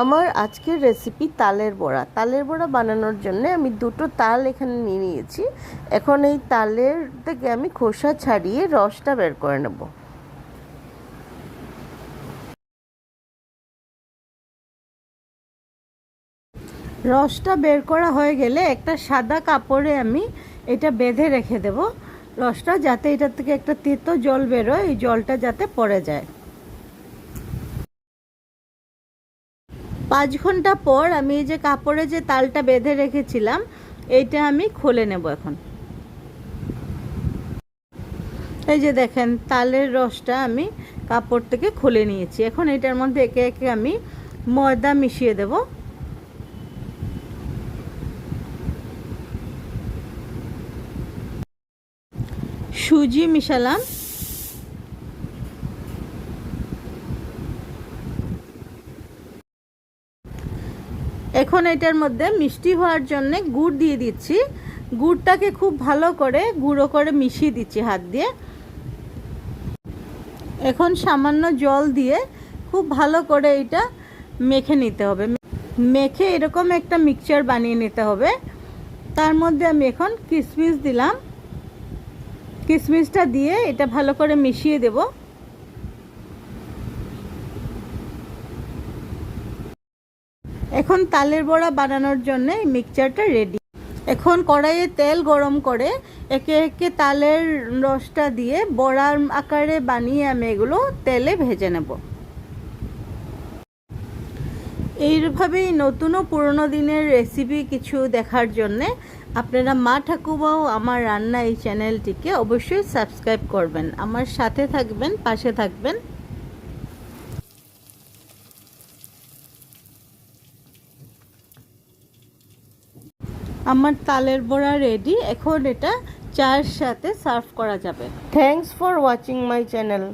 আমার আজকের রেসিপি তালের বড়া। তালের বড়া বানানোর জন্য আমি দুটো তাল এখানে নিয়ে নিয়েছি। এখন এই তালের থেকে আমি খোসা ছাড়িয়ে রসটা বের করে নেব। রসটা বের করা হয়ে গেলে একটা সাদা কাপড়ে আমি এটা বেঁধে রেখে দেব রসটা, যাতে এটা থেকে একটা তেতো জল বেরোয়, এই জলটা যাতে পড়ে যায়। 5 ঘন্টা পর আমি এই যে কাপড়ে যে তালটা বেঁধে রেখেছিলাম এইটা আমি খুলে নেব এখন। এই যে দেখেন তালের রসটা আমি কাপড় থেকে খুলে নিয়েছি। এখন এটার মধ্যে একে একে আমি ময়দা মিশিয়ে দেব। সুজি মিশালাম, এখন এটার মধ্যে মিষ্টি হওয়ার জন্য গুড় দিয়ে দিচ্ছি। গুড়টাকে খুব ভালো করে গুঁড়ো করে মিশিয়ে দিচ্ছি হাত দিয়ে। এখন সামান্য জল দিয়ে খুব ভালো করে এটা মেখে নিতে হবে। মেখে এরকম একটা মিক্সচার বানিয়ে নিতে হবে। তার মধ্যে আমি এখন কিশমিশ দিলাম। কিশমিশটা দিয়ে এটা ভালো করে মিশিয়ে দেব। এখন তালের বড়া বানানোর জন্য এই মিক্সচারটা রেডি। এখন কড়াইয়ে তেল গরম করে একে একে তালের রসটা দিয়ে বড়ার আকারে বানিয়ে আমি এগুলো তেলে ভেজে নেব। এইভাবেই নতুন ও পুরনো দিনের রেসিপি কিছু দেখার জন্যে আপনারা মা ঠাকুমাও আমার রান্না এই চ্যানেলটিকে অবশ্যই সাবস্ক্রাইব করবেন, আমার সাথে থাকবেন, পাশে থাকবেন। আমার তালের বড়া রেডি। এখন এটা চায়ের সাথে সার্ভ করা যাবে। Thanks for watching my channel.